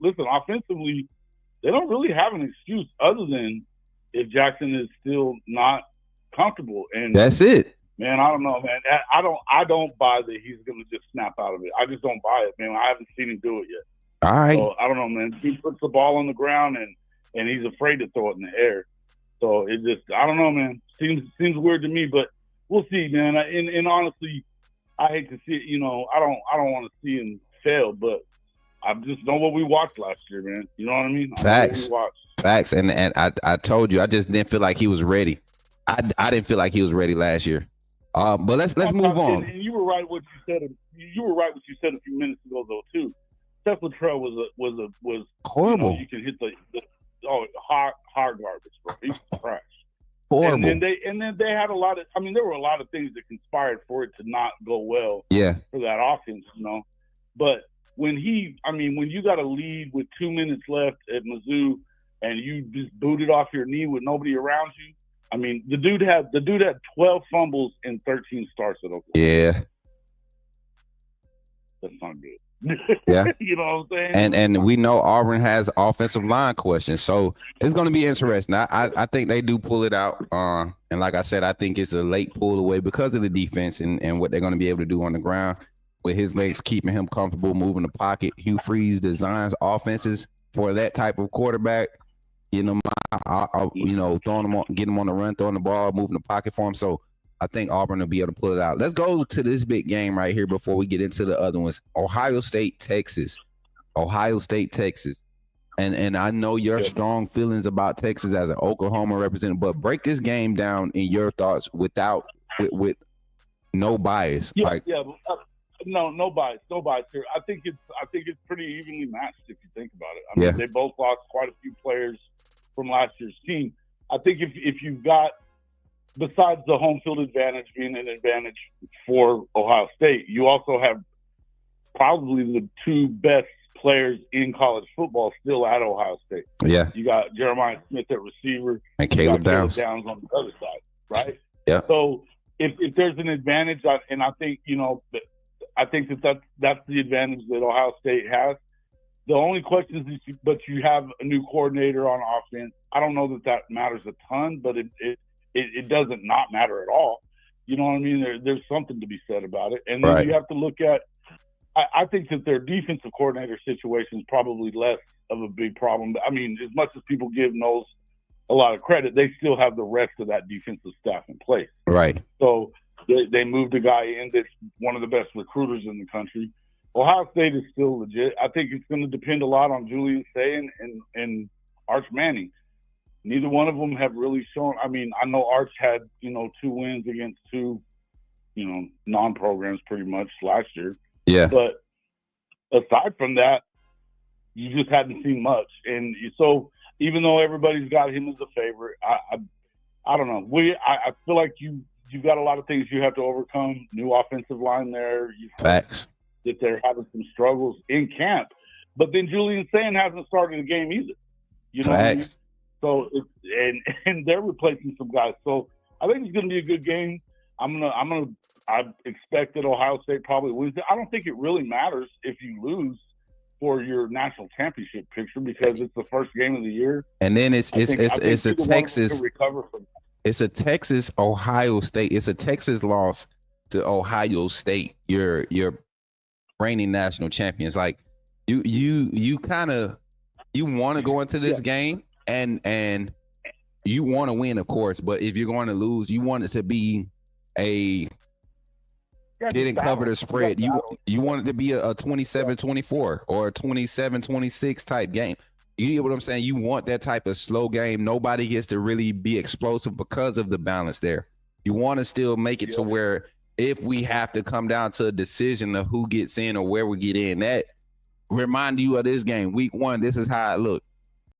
listen, offensively, they don't really have an excuse other than if Jackson is still not comfortable. And that's it. Man, I don't know, man. I don't buy that he's going to just snap out of it. I just don't buy it, man. I haven't seen him do it yet. All right. So I don't know, man. He puts the ball on the ground and he's afraid to throw it in the air. So it just, I don't know, man. Seems weird to me, but we'll see, man. And honestly, I hate to see it. You know, I don't want to see him fail, but I just know what we watched last year, man. You know what I mean? Facts. And I told you, I just didn't feel like he was ready. I didn't feel like he was ready last year. But let's move on. And you were right what you said. You were right what you said a few minutes ago, though, too. Seth Luttrell was horrible. You know, you can hit the hard garbage, bro. He was trash. Horrible. And then they had a lot of. I mean, there were a lot of things that conspired for it to not go well. Yeah. For that offense, you know. But when you got a lead with 2 minutes left at Mizzou, and you just booted off your knee with nobody around you. I mean, the dude had 12 fumbles and 13 starts at Oklahoma. Yeah. That's not good. Yeah. You know what I'm saying? And we know Auburn has offensive line questions. So it's going to be interesting. I think they do pull it out. And like I said, I think it's a late pull away because of the defense and what they're going to be able to do on the ground with his legs keeping him comfortable, moving the pocket. Hugh Freeze designs offenses for that type of quarterback. Throwing them on, getting them on the run, throwing the ball, moving the pocket for him. So I think Auburn will be able to pull it out. Let's go to this big game right here before we get into the other ones. Ohio State, Texas. And I know your strong feelings about Texas as an Oklahoma representative, but break this game down in your thoughts with no bias. No bias here. I think it's pretty evenly matched if you think about it. I mean, they both lost quite a few players from last year's team. I think if you've got, besides the home field advantage being an advantage for Ohio State, you also have probably the two best players in college football still at Ohio State. Yeah. You got Jeremiah Smith at receiver. And Caleb Downs on the other side, right? Yeah. So if there's an advantage, and I think, I think that's the advantage that Ohio State has. The only question is, but you have a new coordinator on offense. I don't know that matters a ton, but it doesn't not matter at all. You know what I mean? There's something to be said about it. And then you have to look at, I think that their defensive coordinator situation is probably less of a big problem. I mean, as much as people give Knowles a lot of credit, they still have the rest of that defensive staff in place. Right. So they moved a guy in that's one of the best recruiters in the country. Ohio State is still legit. I think it's going to depend a lot on Julian Sayin and Arch Manning. Neither one of them have really shown. I mean, I know Arch had, 2 wins against 2, non-programs pretty much last year. Yeah. But aside from that, you just hadn't seen much. And so even though everybody's got him as a favorite, I don't know. I feel like you've got a lot of things you have to overcome. New offensive line there. Facts. That they're having some struggles in camp. But then Julian Sayin hasn't started a game either. You know what I mean? So and they're replacing some guys. So I think it's going to be a good game. I expect that Ohio State probably wins it. I don't think it really matters if you lose for your national championship picture because it's the first game of the year. And then it's a Texas recover from that. It's a Texas Ohio State. It's a Texas loss to Ohio State. Your reigning national champions. Like you kind of want to go into this game and you want to win, of course, but if you're going to lose, you want it to be a didn't cover the spread. You want it to be a 27-24 or a 27-26 type game. You get what I'm saying? You want that type of slow game. Nobody gets to really be explosive because of the balance there. You want to still make it to where if we have to come down to a decision of who gets in or where we get in, that remind you of this game. Week 1, this is how it looked.